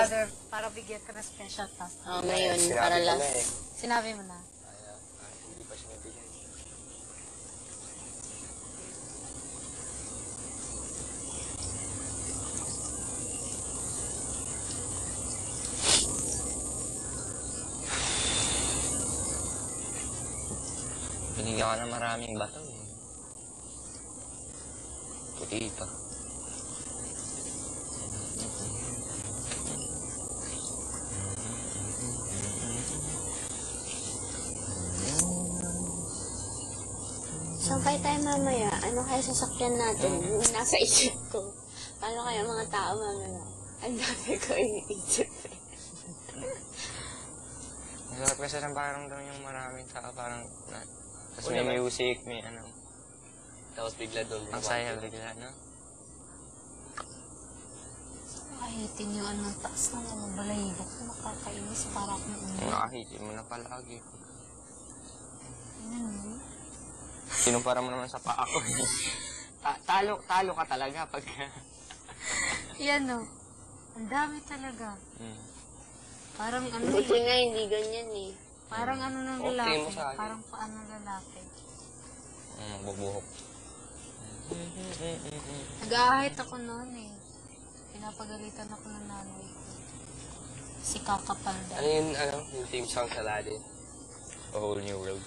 brother, para bigyan ka ng special task. Oh, ngayon, para last. Sinabi mo na. Hindi pa siya nabigay. Binigyan ka na maraming bato eh. Puti pa. Saan tayo mamaya? Ano kaya sasakyan natin? Yung nasa isip ko. Paano kaya mga tao mamaya? Ang dami ko iniisip eh. Masarap kasi ng pakiramdam yung maraming tao. Parang, tapos may music, may ano. Tapos bigla doon. Ang saya bigla, no? Nakahitin yung anong taas ng mga balahibo ko. Nakakainis. Para akong Nakahitin mo na palagi. Ano? Sinumpara mo naman sa paa ko. Talo ka talaga pagka... Yan o. Ang dami talaga. Parang ano Buti nga, hindi ganyan eh. Parang ano ng Okay lalaki. mo sa akin. Parang paano ng lalaki. Magbubuhok. Nag-aahit ako noon eh. Pinapagalitan ako ng nanay ko. Si Kakapal daw. Ano yung theme song sa Aladdin? A Whole New World.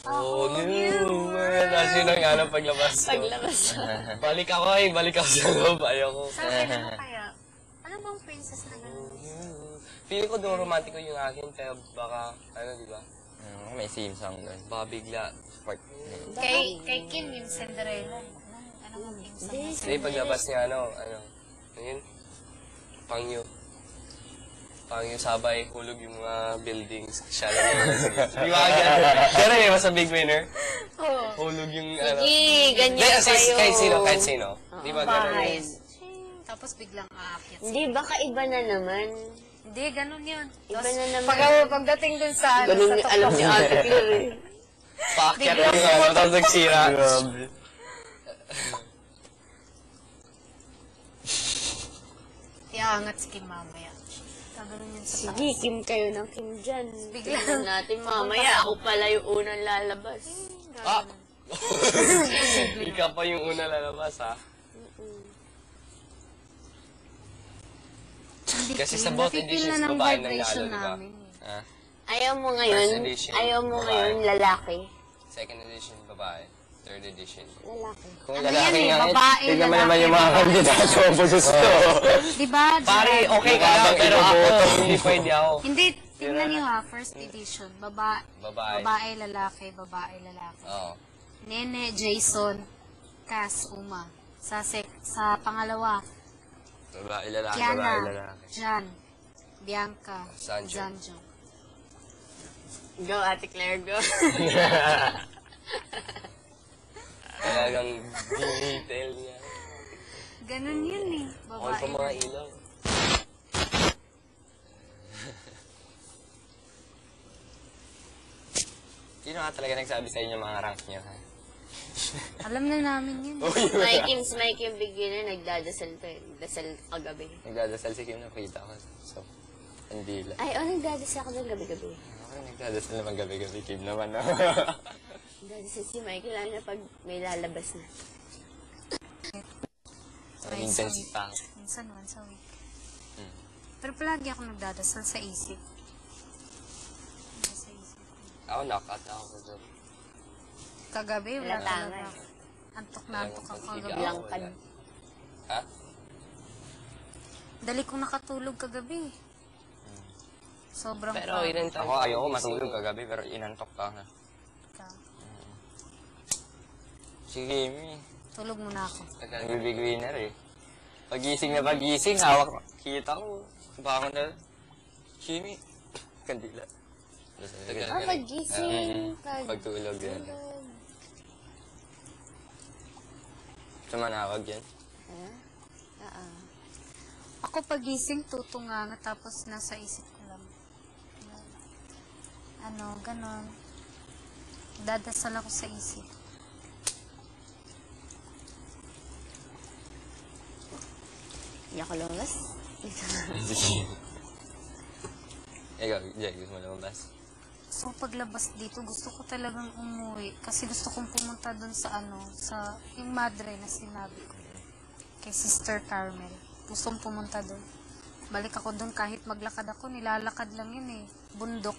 Oh, new world! Kasi nang ano paglabas ko. Paglabas. Balik ako sa loob. Ayoko. Sa akin ano kaya? Ano bang princess na gano'n? Feeling ko doon romantiko yung akin, pero baka, ano, di ba? May theme song doon. Baka bigla, part. Kay Kim yung Cinderella. Ano bang theme song na Hindi, paglabas niya, ano yun? Pangyo sabay, hulog yung mga buildings. Siya lang yun. Di ba agad? Pero yun, mas big winner. Oo. Hulog yung, Sige, ganyan kayo. Kahit sino. Di ba Bahay. gano'n? Tapos biglang aakyat. Hindi, baka iba na naman. Hindi, ganun yun. Iba Tapos, na naman. pagdating dun sa ano, Ganun sa yung alam ni Ate Claire eh. Paakyat yung ano, tapos nagsira. Grabe. Iangat si Kim mamaya. Gano'n yun sa Sige, Kim kayo ng Kim dyan. Bigla. Tignan natin mamaya. Ako pala yung unang lalabas. Ah! Ikaw pa yung una lalabas, ha? Kasi sa both editions, babae nang lalo, di ba? Ah, Ayaw mo ngayon, First edition, lalaki. second edition, babae. Third edition. Lalaki. Kung Ano lalaki yan eh, nga, babae, tignan mo lalaki, naman yung mga babae. kandidato ang gusto. Diba? Pare, okay ka lang, pero ako, hindi pwede ako. Hindi, tingnan niyo ha, first edition. Babae. Babae, lalaki, babae, lalaki. Oo. Nene, Jason, Cass, Uma. Sa pangalawa, Babae, lalaki, babae, Kiana, lalaki. Jan, Bianca, Sanjo. Zanjo. Go, Ate Claire, go. Talagang detail niya. Ganun yun eh. On pa mga ilaw. Sino nga talaga nagsabi sa inyo mga rank niyo, ha? Alam na namin yun. Mike yung beginner, nagdadasal to eh. Dasal kagabi. Nagdadasal si Kim, nakita ko. So, hindi lang. Ay, nagdadasal ako ng gabi-gabi. Okay, nagdadasal naman gabi-gabi, Kim naman, no? Nagdadasal si Mike, lalo na pag may lalabas na. Ang intense pa. Minsan, once a week. Pero palagi ako nagdadasal sa isip. Sa isip. Ako, knockout ako sa job. Kagabi, wala Latangan. talaga. Antok na antok ako kagabi. Langkad. Ha? Dali kong nakatulog kagabi. Sobrang Pero inantok. Ako, ayoko matulog kagabi, pero inantok ka nga. Sige, Mi. Tulog muna ako. Talagang big winner eh. Pagising na pagising, hawak. Kita ko. Bangon na. Kimi. Kandila. Pagising. Pagtulog yan. Sumanawag yan. Ako pagising, tutunganga, tapos nasa isip ko lang. Ano, ganon. Dadasal ako sa isip. Hindi ako lumabas. Ikaw, Jay, gusto mo lumabas? So, paglabas dito, gusto ko talagang umuwi. Kasi gusto kong pumunta dun sa sa yung madre na sinabi ko. Kay Sister Carmel. Gusto kong pumunta dun. Balik ako dun kahit maglakad ako. Nilalakad lang yun eh. Bundok.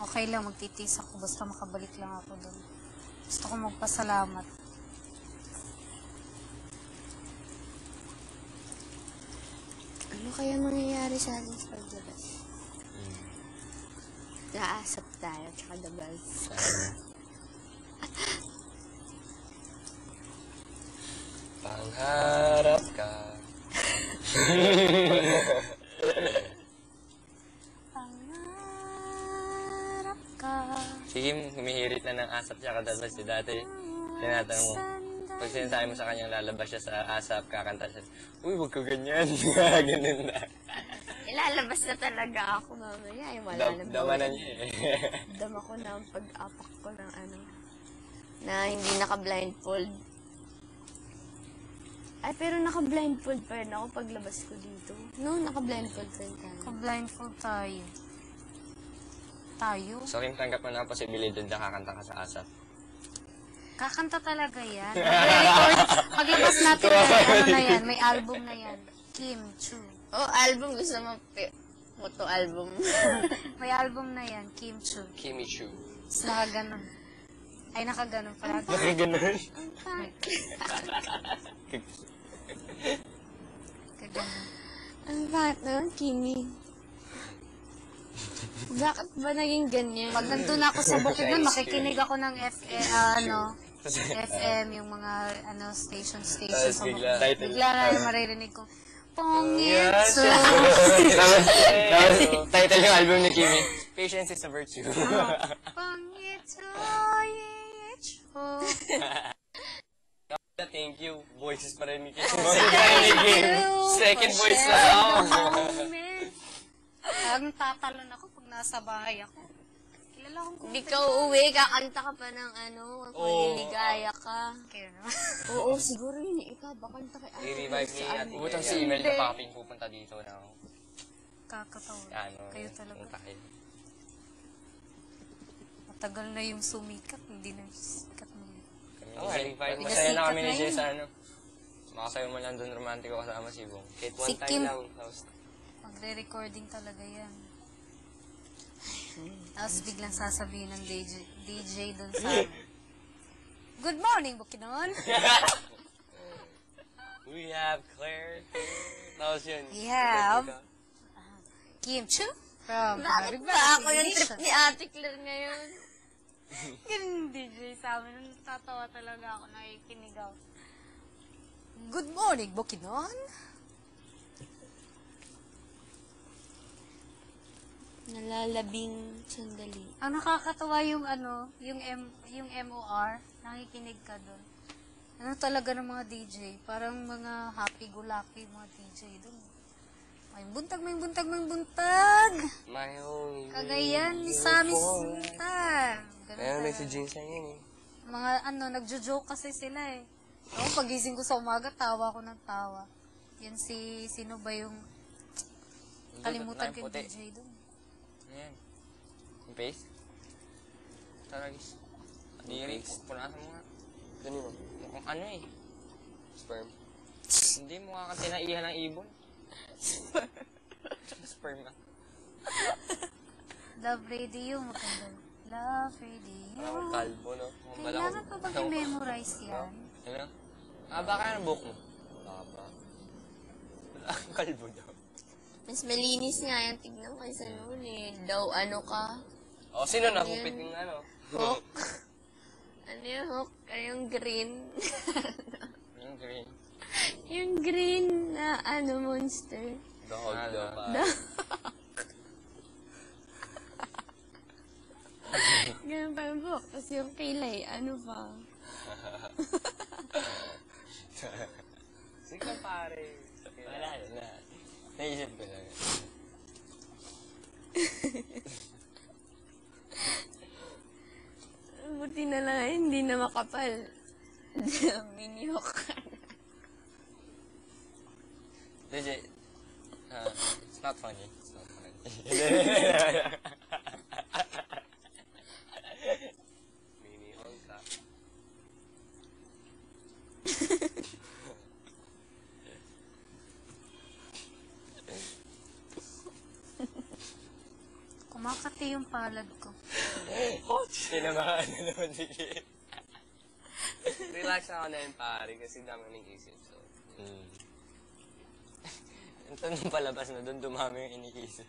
Okay lang, magtitis ako. Basta makabalik lang ako dun. Gusto ko magpasalamat. Ano kaya mangyayari sa atin sa paglabas? Naasap tayo, tsaka the bells. Pangarap ka. Pangarap ka. Si Kim, humihirit na ng asap siya kadalbas. Si dati, tinatanong mo. Pag sinasabi mo sa kanyang lalabas siya sa asap, kakanta siya. Uy, wag ka ganyan. Ganun na. Ilalabas na talaga ako mamaya. Ay, wala na. Damanan niya eh. Dama ko na ang pag-apak ko ng na hindi naka-blindfold. Ay, pero naka-blindfold pa rin ako paglabas ko dito. No, naka-blindfold pa rin tayo. Ka-blindfold tayo. Tayo? So, Kim, tanggap mo na ang posibilidad na kakanta ka sa asap. Kakanta talaga yan. Mag-record. Maglabas natin na yan. May album na yan. Kim Chu. Oh, album. Gusto mo photo album. May album na yan. Kim Chu. Kimi Chu. Tapos nakaganon. Ay, nakaganon pala. Ganun. Kaganon. Ang bakit naman, Kimi? Bakit ba naging ganyan? Pag nandun ako sa bukid nun, makikinig ako ng FM, yung mga station Tapos sa bigla. bukid. Bigla na maririnig ko, Pongitsu! Tapos, title yung album ni Kimi, Patience is a Virtue. Pongitsu! Thank you. Voices pa rin ni Kimi. Second voice na ako. Parang tatalon ako pag nasa bahay ako. Kilala akong Hindi ka uuwi, kakanta ka pa ng liligaya ka. Kaya naman. Oo, siguro yun. Ikaw, bakanta kay I-revive ni at ubutang si email na paping pupunta dito na ako. Kakatawa. Ano, Kayo talaga. kung kaya. Matagal na yung sumikat, hindi na sikat mo. Oo, i-revive. Masaya na kami ni Jay sa Makasayo mo lang doon romantiko kasama si Bong. Kahit one Si time Kim. lang. Magre-recording talaga yan. Tapos biglang sasabihin ng DJ doon sa Good morning, Bukidnon! We have Claire. Tapos yun. We have Kim Chu from Bakit ba ako yung trip ni Ate Claire ngayon? Ganun DJ sa amin. Natatawa talaga ako, nakikinig ako. Good morning, Bukidnon! Nalalabing sandali. Ang nakakatawa yung yung MOR, nakikinig ka doon. Ano talaga ng mga DJ? Parang mga happy-go-lucky mga DJ doon. May buntag, may buntag, may buntag! My own. Kagayan ni Sammy Sinta. Ayun, may si Jinsan yun eh. Mga nagjo-joke kasi sila eh. Ako, pagising ko sa umaga, tawa ko ng tawa. Yan sino ba yung kalimutan ko yung DJ doon? Ayan. Yung face? Taragis. Lyrics. Punasan mo nga. Ganun. Mukhang ano eh. Sperm. Hindi, mukha kang tinaihan ng ibon. Sperm na. Love Radio, maganda. Love Radio. Parang kalbo, no? Kailangan pa bang i-memorize yan? Ano? Baka ng buhok mo? Baka ba? Kalbo daw. Mas malinis nga yan. Tignan ko sa noon eh. Daw ano ka? O, sino nakupit yung ano? Hook. Ano yung hook? Ano yung green? Yung green. Yung green na monster. Dog daw pa. Ganun pa yung hook. Tapos yung kilay, ano pa? Sige pare. Wala na. Naisip ko lang. Buti na lang hindi na makapal. Mini hook ka na. DJ, it's not funny. It's not funny. Mini Honka. Kumakati yung palad ko. Tinamaan na naman si Kit. Relax ako na yun, pare, kasi dami ng isip. So, ito nung palabas na doon, dumami yung iniisip.